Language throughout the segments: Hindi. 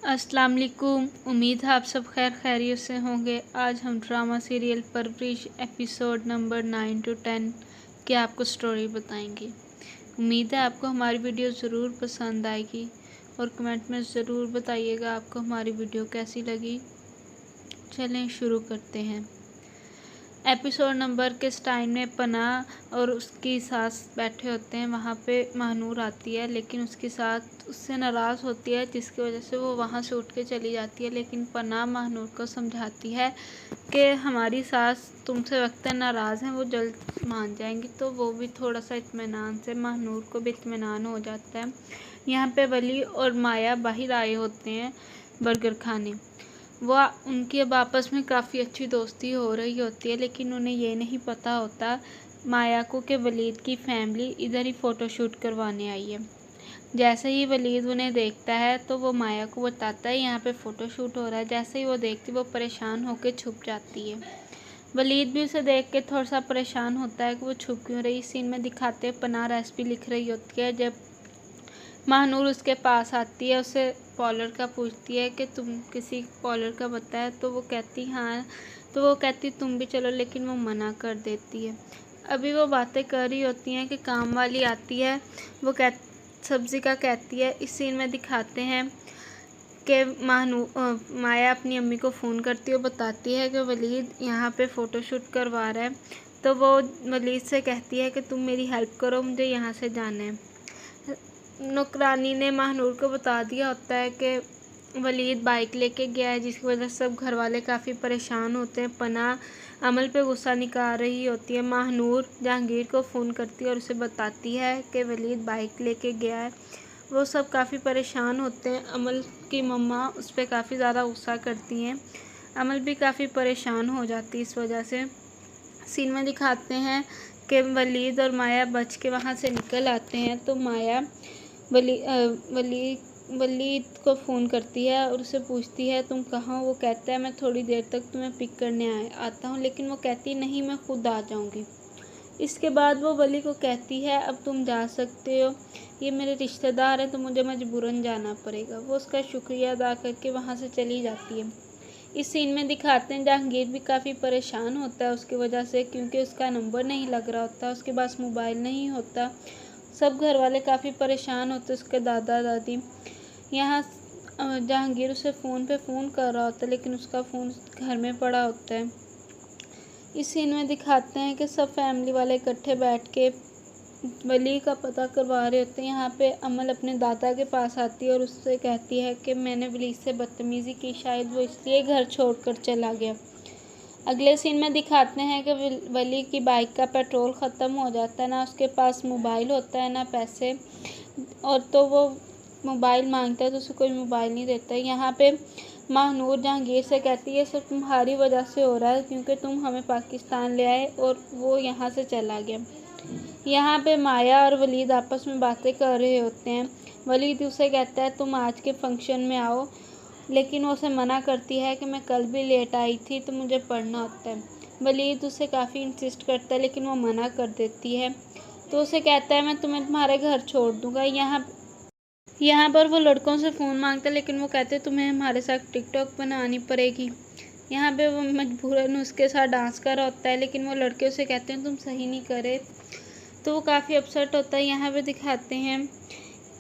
अस्सलाम वालेकुम। उम्मीद है आप सब खैर खैरियत से होंगे। आज हम ड्रामा सीरियल परवरिश एपिसोड नंबर 9 to 10 की आपको स्टोरी बताएंगे। उम्मीद है आपको हमारी वीडियो ज़रूर पसंद आएगी और कमेंट में ज़रूर बताइएगा आपको हमारी वीडियो कैसी लगी। चलें शुरू करते हैं। एपिसोड नंबर के टाइम में पनाह और उसकी सास बैठे होते हैं। वहाँ पे महानूर आती है, लेकिन उसकी सास उससे नाराज़ होती है, जिसकी वजह से वो वहाँ से उठ के चली जाती है। लेकिन पनाह महानूर को समझाती है कि हमारी सास तुमसे वक्तन नाराज़ हैं, वो जल्द मान जाएंगी। तो वो भी थोड़ा सा इत्मीनान से, महानूर को भी इत्मीनान हो जाता है। यहाँ पे वली और माया बाहर आए होते हैं बर्गर खाने। वह उनकी अब आपस में काफ़ी अच्छी दोस्ती हो रही होती है, लेकिन उन्हें ये नहीं पता होता माया को कि वलीद की फैमिली इधर ही फ़ोटोशूट करवाने आई है। जैसे ही वलीद उन्हें देखता है तो वो माया को बताता है यहाँ पे फ़ोटोशूट हो रहा है। जैसे ही वो देखती वो परेशान होकर छुप जाती है। वलीद भी उसे देख के थोड़ा सा परेशान होता है कि वो छुप क्यों रही। इस सीन में दिखाते हैं पनाह रेसिपी लिख रही होती है। जब महानूर उसके पास आती है, उसे पॉलर का पूछती है कि तुम किसी पॉलर का पता है, तो वो कहती हाँ। तो वो कहती तुम भी चलो, लेकिन वो मना कर देती है। अभी वो बातें कर रही होती हैं कि काम वाली आती है। वो सब्ज़ी का कहती है। इस सीन में दिखाते हैं कि माया अपनी अम्मी को फ़ोन करती है और बताती है कि वलीद यहाँ पे फ़ोटोशूट करवा रहा है। तो वो वलीद से कहती है कि तुम मेरी हेल्प करो, मुझे यहाँ से जाना है। नौकरानी ने महानूर को बता दिया होता है कि वलीद बाइक लेके गया है, जिसकी वजह से सब घर वाले काफ़ी परेशान होते हैं। पनाह अमल पे गुस्सा निकाल रही होती है। महानूर जहांगीर को फ़ोन करती है और उसे बताती है कि वलीद बाइक लेके गया है। वो सब काफ़ी परेशान होते हैं। अमल की मम्मा उस पर काफ़ी ज़्यादा गुस्सा करती हैं। अमल भी काफ़ी परेशान हो जाती है इस वजह से। सीन में दिखाते हैं कि वलीद और माया बच के वहाँ से निकल आते हैं। तो माया वलीद को फ़ोन करती है और उसे पूछती है तुम कहाँ हो। वो कहता है मैं थोड़ी देर तक तुम्हें पिक करने आता हूँ, लेकिन वो कहती नहीं मैं खुद आ जाऊँगी। इसके बाद वो वली को कहती है अब तुम जा सकते हो, ये मेरे रिश्तेदार हैं तो मुझे मजबूरन जाना पड़ेगा। वो उसका शुक्रिया अदा करके वहाँ से चली जाती है। इस सीन में दिखाते हैं जहांगीर भी काफ़ी परेशान होता है उसकी वजह से, क्योंकि उसका नंबर नहीं लग रहा होता, उसके पास मोबाइल नहीं होता। सब घर वाले काफ़ी परेशान होते, उसके दादा दादी। यहाँ जहांगीर उसे फ़ोन पे फ़ोन कर रहा होता है, लेकिन उसका फ़ोन घर में पड़ा होता है। इस सीन में दिखाते हैं कि सब फैमिली वाले इकट्ठे बैठ के वली का पता करवा रहे होते हैं। यहाँ पे अमल अपने दादा के पास आती है और उससे कहती है कि मैंने वली से बदतमीज़ी की, शायद वो इसलिए घर छोड़कर चला गया। अगले सीन में दिखाते हैं कि वली की बाइक का पेट्रोल ख़त्म हो जाता है, ना उसके पास मोबाइल होता है ना पैसे, और तो वो मोबाइल मांगता है तो उसे कोई मोबाइल नहीं देता है। यहाँ पे महानूर जहांगीर से कहती है सब तुम्हारी वजह से हो रहा है, क्योंकि तुम हमें पाकिस्तान ले आए और वो यहाँ से चला गया। यहाँ पे माया और वलीद आपस में बातें कर रहे होते हैं। वलीद उसे कहता है तुम आज के फंक्शन में आओ, लेकिन वो उसे मना करती है कि मैं कल भी लेट आई थी तो मुझे पढ़ना होता है। वलीद उसे काफ़ी इंसिस्ट करता है, लेकिन वो मना कर देती है। तो उसे कहता है मैं तुम्हें तुम्हारे घर छोड़ दूँगा। यहाँ पर वो लड़कों से फ़ोन मांगता है, लेकिन वो कहते हैं तुम्हें हमारे साथ टिकटॉक बनानी पड़ेगी। यहाँ पे वो मजबूरन उसके साथ डांस कर रहा होता है, लेकिन वो लड़के उसे कहते हैं तुम सही नहीं करे। तो वो काफ़ी अपसेट होता है। यहाँ पे दिखाते हैं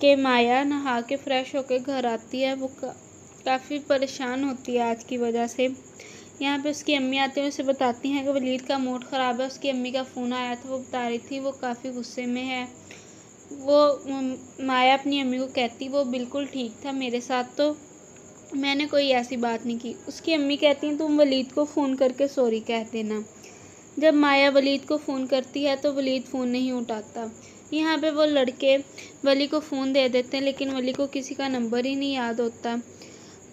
कि माया नहा के फ्रेश होकर घर आती है। वो काफ़ी परेशान होती है आज की वजह से। यहाँ पे उसकी अम्मी आती है, उसे बताती हैं कि वलीद का मूड ख़राब है। उसकी अम्मी का फ़ोन आया था, वो बता रही थी वो काफ़ी गुस्से में है। वो माया अपनी अम्मी को कहती वो बिल्कुल ठीक था, मेरे साथ तो मैंने कोई ऐसी बात नहीं की। उसकी अम्मी कहती हैं तुम वलीद को फ़ोन करके सॉरी कह देना। जब माया वलीद को फ़ोन करती है तो वलीद फ़ोन नहीं उठाता। यहाँ पे वो लड़के वली को फ़ोन दे देते हैं, लेकिन वली को किसी का नंबर ही नहीं याद होता,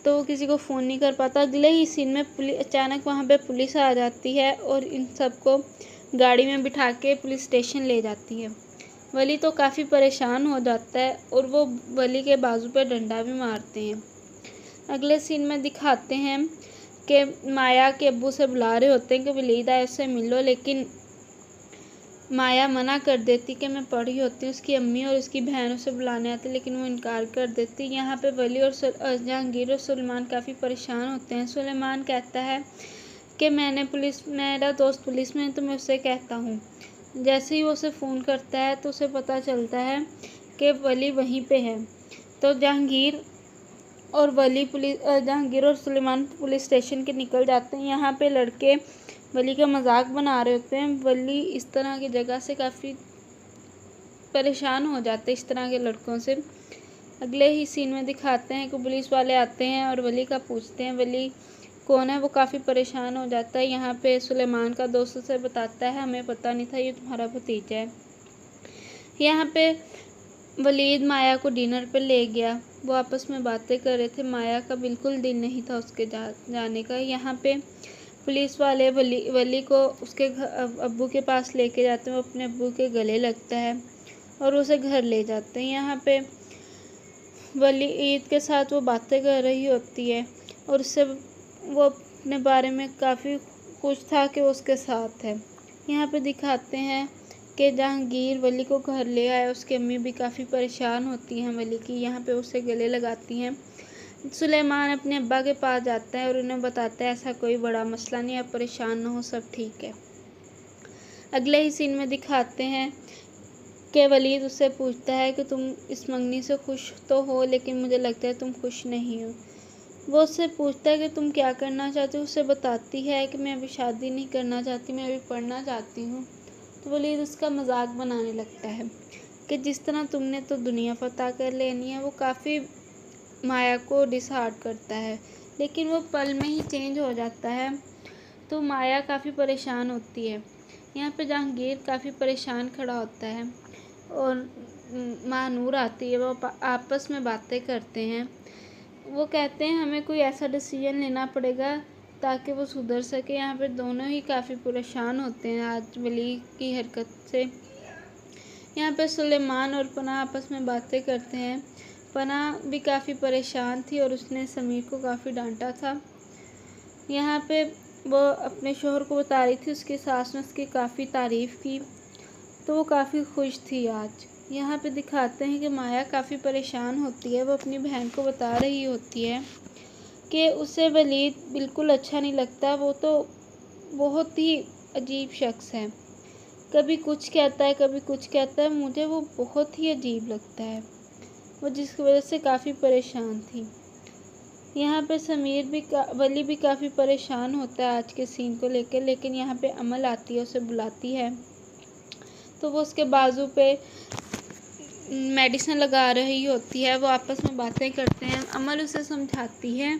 तो वो किसी को फ़ोन नहीं कर पाता। अगले ही सीन में अचानक वहाँ पे पुलिस आ जाती है और इन सबको गाड़ी में बिठा के पुलिस स्टेशन ले जाती है। वली तो काफ़ी परेशान हो जाता है और वो वली के बाजू पे डंडा भी मारते हैं। अगले सीन में दिखाते हैं कि माया के अब्बू से बुला रहे होते हैं कि वलीद आए उससे मिलो, लेकिन माया मना कर देती कि मैं पढ़ी होती हूँ। उसकी अम्मी और उसकी बहन उसे बुलाने आती, लेकिन वो इनकार कर देती। यहाँ पे वली और जहांगीर और सुलेमान काफ़ी परेशान होते हैं। सुलेमान कहता है कि मेरा दोस्त पुलिस में है तो मैं उससे कहता हूँ। जैसे ही वो उसे फ़ोन करता है तो उसे पता चलता है कि वली वहीं पे है। तो जहांगीर और सुलेमान पुलिस स्टेशन के निकल जाते हैं। यहाँ पे लड़के वली का मजाक बना रहे होते हैं। वली इस तरह की जगह से काफ़ी परेशान हो जाते हैं, इस तरह के लड़कों से। अगले ही सीन में दिखाते हैं कि पुलिस वाले आते हैं और वली का पूछते हैं वली कौन है। वो काफ़ी परेशान हो जाता है। यहाँ पे सुलेमान का दोस्त उसे बताता है हमें पता नहीं था ये तुम्हारा भतीजा है। यहाँ पे वलीद माया को डिनर पे ले गया। वो आपस में बातें कर रहे थे। माया का बिल्कुल दिल नहीं था उसके जाने का। यहाँ पे पुलिस वाले वली को उसके अब्बू के पास लेके जाते हैं। वो अपने अब्बू के गले लगता है और उसे घर ले जाते हैं। यहाँ पे वली ईद के साथ वो बातें कर रही होती है और उससे वो अपने बारे में काफ़ी खुश था कि वो उसके साथ है। यहाँ पे दिखाते हैं कि जहांगीर वली को घर ले आया। उसकी अम्मी भी काफ़ी परेशान होती हैं वली की। यहाँ पे उसे गले लगाती हैं। सुलेमान अपने अब्बा के पास जाता है और उन्हें बताता है ऐसा कोई बड़ा मसला नहीं, आप परेशान ना हो, सब ठीक है। अगले ही सीन में दिखाते हैं कि वलीद उससे पूछता है कि तुम इस मंगनी से खुश तो हो, लेकिन मुझे लगता है तुम खुश नहीं हो। वो उससे पूछता है कि तुम क्या करना चाहते हो। उसे बताती है कि मैं अभी शादी नहीं करना चाहती, मैं अभी पढ़ना चाहती हूँ। तो वलीद उसका मजाक बनाने लगता है कि जिस तरह तुमने तो दुनिया फतह कर लेनी है। वो काफ़ी माया को डिसहार्ट करता है, लेकिन वो पल में ही चेंज हो जाता है। तो माया काफ़ी परेशान होती है। यहाँ पे जहांगीर काफ़ी परेशान खड़ा होता है और महानूर आती है। वो आपस में बातें करते हैं। वो कहते हैं हमें कोई ऐसा डिसीजन लेना पड़ेगा ताकि वो सुधर सके। यहाँ पे दोनों ही काफ़ी परेशान होते हैं आज वली की हरकत से। यहाँ पे सुलेमान और पना आपस में बातें करते हैं। पना भी काफ़ी परेशान थी और उसने समीर को काफ़ी डांटा था। यहाँ पे वो अपने शोहर को बता रही थी उसकी सास ने उसकी काफ़ी तारीफ़ की, तो वो काफ़ी खुश थी आज। यहाँ पे दिखाते हैं कि माया काफ़ी परेशान होती है। वो अपनी बहन को बता रही होती है कि उसे वलीद बिल्कुल अच्छा नहीं लगता। वो तो बहुत ही अजीब शख्स है, कभी कुछ कहता है कभी कुछ कहता है, मुझे वो बहुत ही अजीब लगता है। वो जिसकी वजह से काफ़ी परेशान थी। यहाँ पे वली भी काफ़ी परेशान होता है आज के सीन को लेकर, लेकिन यहाँ पे अमल आती है, उसे बुलाती है। तो वो उसके बाजू पे मेडिसिन लगा रही होती है। वो आपस में बातें करते हैं। अमल उसे समझाती है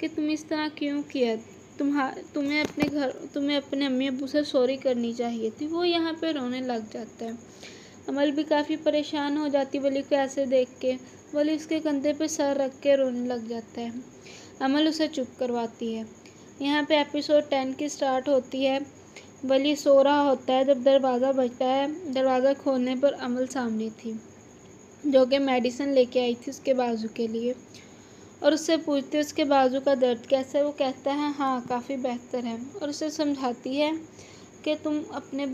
कि तुम इस तरह क्यों किया, तुम्हें अपने अम्मी अब्बू से सॉरी करनी चाहिए थी। वो यहाँ पे रोने लग जाता है। अमल भी काफ़ी परेशान हो जाती वली को ऐसे देख के। वली उसके कंधे पे सर रख के रोने लग जाता है। अमल उसे चुप करवाती है। यहाँ पे एपिसोड 10 की स्टार्ट होती है। वली सो रहा होता है जब दरवाज़ा बजता है। दरवाज़ा खोलने पर अमल सामने थी, जो कि मेडिसिन लेके आई थी उसके बाजू के लिए, और उससे पूछती है उसके बाजू का दर्द कैसा है। वो कहता है हाँ काफ़ी बेहतर है, और उसे समझाती है कि तुम अपने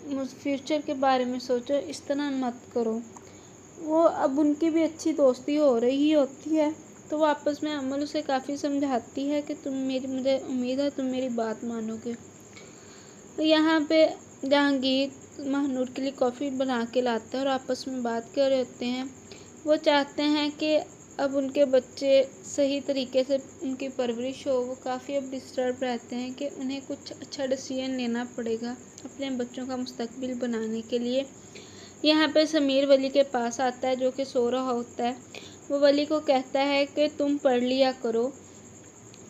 फ्यूचर के बारे में सोचो, इस तरह मत करो। वो अब उनकी भी अच्छी दोस्ती हो रही होती है, तो वो आपस में अमल उसे काफ़ी समझाती है कि मुझे उम्मीद है तुम मेरी बात मानोगे। तो यहाँ पे जहांगीर महानूर के लिए कॉफ़ी बना के लाता है और आपस में बात कर रहे होते हैं। वो चाहते हैं कि अब उनके बच्चे सही तरीके से उनकी परवरिश हो। वो काफ़ी अब डिस्टर्ब रहते हैं कि उन्हें कुछ अच्छा डिसीजन लेना पड़ेगा अपने बच्चों का मुस्तकबिल बनाने के लिए। यहाँ पे समीर वली के पास आता है जो कि सो रहा होता है। वो वली को कहता है कि तुम पढ़ लिया करो,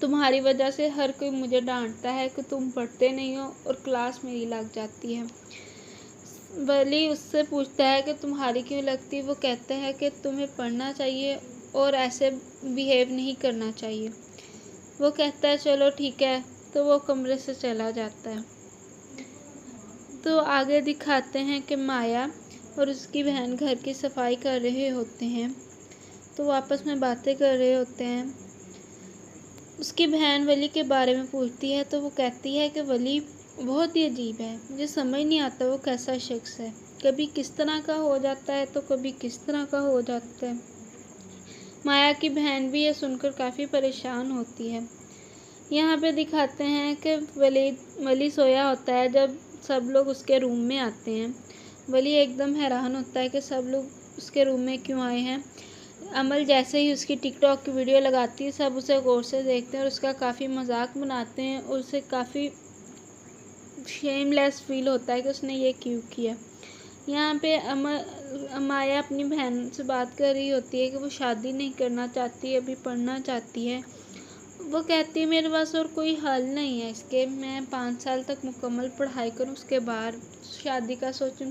तुम्हारी वजह से हर कोई मुझे डांटता है कि तुम पढ़ते नहीं हो और क्लास मेरी लग जाती है। वली उससे पूछता है कि तुम्हारी क्यों लगती है। वो कहता है कि तुम्हें पढ़ना चाहिए और ऐसे बिहेव नहीं करना चाहिए। वो कहता है चलो ठीक है, तो वो कमरे से चला जाता है। तो आगे दिखाते हैं कि माया और उसकी बहन घर की सफाई कर रहे होते हैं। तो वो आपस में बातें कर रहे होते हैं। उसकी बहन वली के बारे में पूछती है तो वो कहती है कि वली बहुत ही अजीब है, मुझे समझ नहीं आता वो कैसा शख्स है, कभी किस तरह का हो जाता है तो कभी किस तरह का हो जाता है। माया की बहन भी ये सुनकर काफ़ी परेशान होती है। यहाँ पे दिखाते हैं कि वली सोया होता है जब सब लोग उसके रूम में आते हैं। वली एकदम हैरान होता है कि सब लोग उसके रूम में क्यों आए हैं। अमल जैसे ही उसकी टिकटॉक की वीडियो लगाती है, सब उसे गौर से देखते हैं और उसका काफ़ी मजाक बनाते हैं और उसे काफ़ी शेमलेस फील होता है कि उसने ये क्यों किया। यहाँ पे माया अपनी बहन से बात कर रही होती है कि वो शादी नहीं करना चाहती, अभी पढ़ना चाहती है। वो कहती है मेरे पास और कोई हल नहीं है इसके, मैं 5 साल तक मुकम्मल पढ़ाई करूँ, उसके बाद शादी का सोचूं।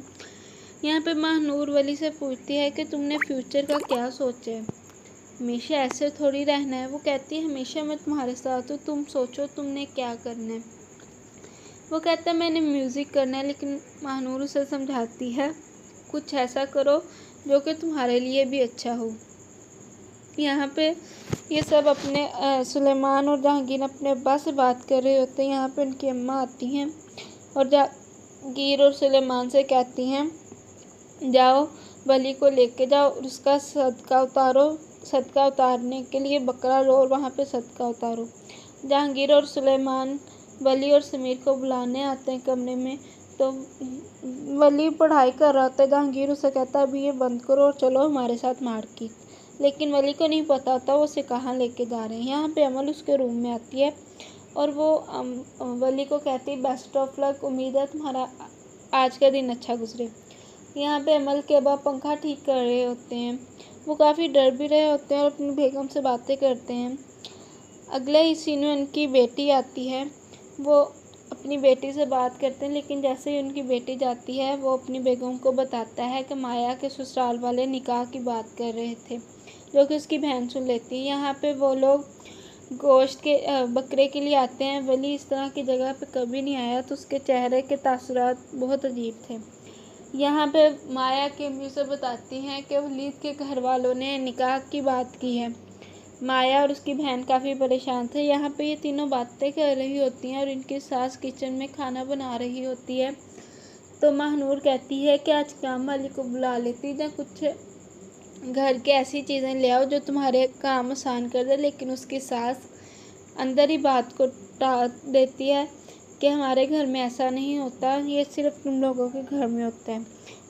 यहाँ पे महानूर वली से पूछती है कि तुमने फ्यूचर का क्या सोचा है, हमेशा ऐसे थोड़ी रहना है। वो कहती है हमेशा मैं तुम्हारे साथ हूँ, तुम सोचो तुमने क्या करना है। वो कहता है मैंने म्यूज़िक करना है, लेकिन महानूर उसे समझाती है कुछ ऐसा करो जो कि तुम्हारे लिए भी अच्छा हो। यहाँ पे ये सब अपने सुलेमान और जहांगीर अपने अब्बा से बात कर रहे होते हैं। यहाँ पे उनकी अम्मा आती हैं और जहांगीर और सुलेमान से कहती हैं जाओ वली को लेके जाओ और उसका सदका उतारो, सदका उतारने के लिए बकरा लो और वहाँ पे सदका उतारो। जहांगीर और सुलेमान वली और समीर को बुलाने आते हैं कमरे में, तो वली पढ़ाई कर रहा होता है। जहांगीर उसे कहता है अभी ये बंद करो और चलो हमारे साथ मार्केट, लेकिन वली को नहीं पता होता वो उसे कहाँ लेके जा रहे हैं। यहाँ पे अमल उसके रूम में आती है और वो वली को कहती है बेस्ट ऑफ लक, उम्मीद है तुम्हारा आज का दिन अच्छा गुजरे। यहाँ पे अमल के अब्बा पंखा ठीक कर रहे होते हैं, वो काफ़ी डर भी रहे होते हैं और अपनी बेगम से बातें करते हैं। अगले ही सीन में उनकी बेटी आती है, वो अपनी बेटी से बात करते हैं, लेकिन जैसे ही उनकी बेटी जाती है वो अपनी बेगम को बताता है कि माया के ससुराल वाले निकाह की बात कर रहे थे, जो कि उसकी बहन सुन लेती है। यहाँ पे वो लोग गोश्त के बकरे के लिए आते हैं। वली इस तरह की जगह पे कभी नहीं आया, तो उसके चेहरे के तासुरात बहुत अजीब थे। यहाँ पे माया की अम्मी से बताती हैं कि वलीद के घर वालों ने निकाह की बात की है। माया और उसकी बहन काफ़ी परेशान थे। यहाँ पे ये तीनों बातें कर रही होती हैं और इनकी सास किचन में खाना बना रही होती है। तो महानूर कहती है कि आज काम वाली को बुला लेती या कुछ घर के ऐसी चीज़ें ले आओ जो तुम्हारे काम आसान कर दे, लेकिन उसकी सास अंदर ही बात को टाल देती है कि हमारे घर में ऐसा नहीं होता, ये सिर्फ तुम लोगों के घर में होता है।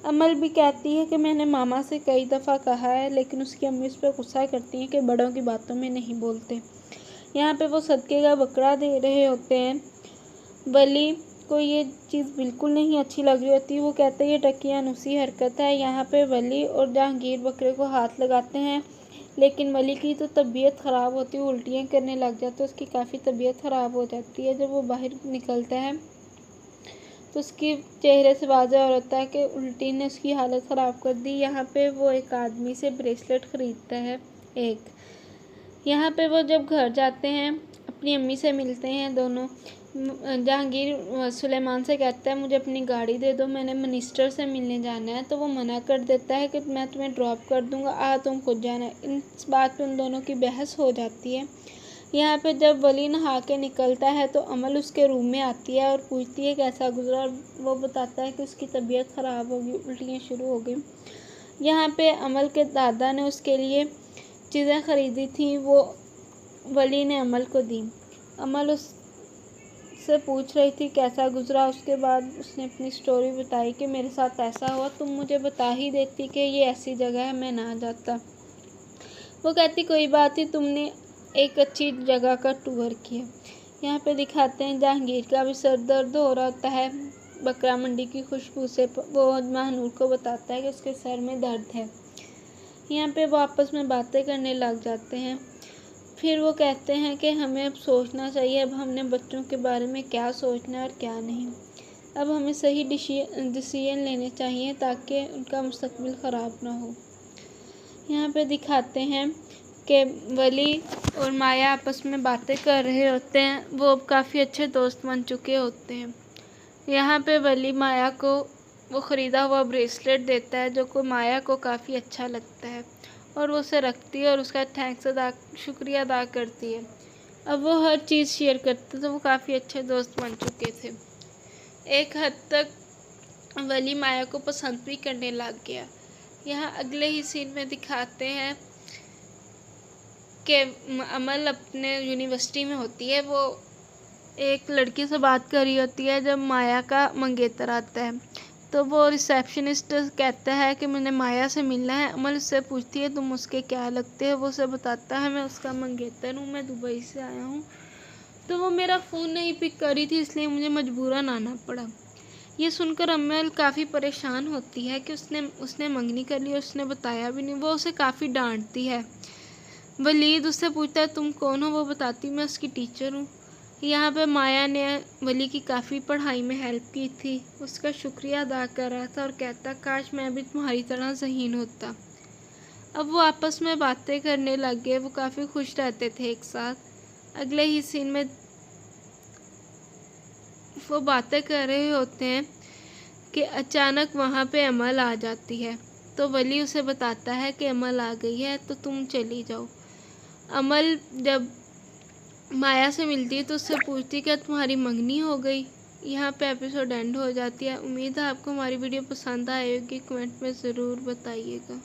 अमल भी कहती है कि मैंने मामा से कई दफ़ा कहा है, लेकिन उसकी अम्मी उस पर गुस्सा करती हैं कि बड़ों की बातों में नहीं बोलते। यहाँ पे वो सदके का बकरा दे रहे होते हैं। वली को ये चीज़ बिल्कुल नहीं अच्छी लग रही होती, वो कहते हैं ये टकियानुसी हरकत है। यहाँ पे वली और जहांगीर बकरे को हाथ लगाते हैं, लेकिन वली की तो तबीयत ख़राब होती है, उल्टियाँ करने लग जाती है, उसकी काफ़ी तबीयत ख़राब हो जाती है। जब वो बाहर निकलता है तो उसके चेहरे से वाज़ह होता है कि उल्टी ने उसकी हालत ख़राब कर दी। यहाँ पे वो एक आदमी से ब्रेसलेट ख़रीदता है एक। यहाँ पे वो जब घर जाते हैं अपनी अम्मी से मिलते हैं दोनों। जहांगीर सुलेमान से कहता है मुझे अपनी गाड़ी दे दो, मैंने मिनिस्टर से मिलने जाना है। तो वो मना कर देता है कि मैं तुम्हें ड्रॉप कर दूँगा, तुम खुद जाना। इस बात पे उन दोनों की बहस हो जाती है। यहाँ पे जब वली नहा के निकलता है तो अमल उसके रूम में आती है और पूछती है कैसा गुजरा, और वो बताता है कि उसकी तबीयत ख़राब हो गई, उल्टियाँ शुरू हो गई। यहाँ पे अमल के दादा ने उसके लिए चीज़ें ख़रीदी थी, वो वली ने अमल को दी। अमल उससे पूछ रही थी कैसा गुजरा, उसके बाद उसने अपनी स्टोरी बताई कि मेरे साथ ऐसा हुआ, तुम मुझे बता ही देती कि ये ऐसी जगह है, मैं ना जाता। वो कहती कोई बात नहीं, तुमने एक अच्छी जगह का टूर किया। यहाँ पे दिखाते हैं जहांगीर का भी सर दर्द हो रहा होता है बकरा मंडी की खुशबू से। वो महानूर को बताता है कि उसके सर में दर्द है। यहाँ पे वो आपस में बातें करने लग जाते हैं। फिर वो कहते हैं कि हमें अब सोचना चाहिए, अब हमने बच्चों के बारे में क्या सोचना है और क्या नहीं। अब हमें सही डिसीजन लेने चाहिए ताकि उनका मुस्तकबिल ख़राब ना हो। यहाँ पे दिखाते हैं कि वली और माया आपस में बातें कर रहे होते हैं, वो अब काफ़ी अच्छे दोस्त बन चुके होते हैं। यहाँ पे वली माया को वो ख़रीदा हुआ ब्रेसलेट देता है, जो को माया को काफ़ी अच्छा लगता है, और वो उसे रखती है और उसका शुक्रिया अदा करती है। अब वो हर चीज़ शेयर करते, तो वो काफ़ी अच्छे दोस्त बन चुके थे। एक हद तक वली माया को पसंद भी करने लग गया। यहाँ अगले ही सीन में दिखाते हैं कि अमल अपने यूनिवर्सिटी में होती है। वो एक लड़की से बात कर रही होती है जब माया का मंगेतर आता है। तो वो रिसेप्शनिस्ट कहता है कि मैंने माया से मिलना है। अमल उससे पूछती है तुम उसके क्या लगते हो। वो उसे बताता है मैं उसका मंगेतर हूँ, मैं दुबई से आया हूँ, तो वो मेरा फ़ोन नहीं पिक कर रही थी इसलिए मुझे मजबूरन आना पड़ा। ये सुनकर अमल काफ़ी परेशान होती है कि उसने मंगनी कर ली और उसने बताया भी नहीं। वो उसे काफ़ी डांटती है। वलीद उससे पूछता है तुम कौन हो। वो बताती मैं उसकी टीचर हूँ। यहाँ पे माया ने वली की काफ़ी पढ़ाई में हेल्प की थी, उसका शुक्रिया अदा कर रहा था और कहता काश मैं भी तुम्हारी तरह ज़हीन होता। अब वो आपस में बातें करने लग गए। वो काफ़ी खुश रहते थे एक साथ। अगले ही सीन में वो बातें कर रहे होते हैं कि अचानक वहाँ पे अमल आ जाती है। तो वली उसे बताता है कि अमल आ गई है तो तुम चली जाओ। अमल जब माया से मिलती है तो उससे पूछती है क्या तुम्हारी मंगनी हो गई। यहाँ पे एपिसोड एंड हो जाती है। उम्मीद है आपको हमारी वीडियो पसंद आएगी। कमेंट में ज़रूर बताइएगा।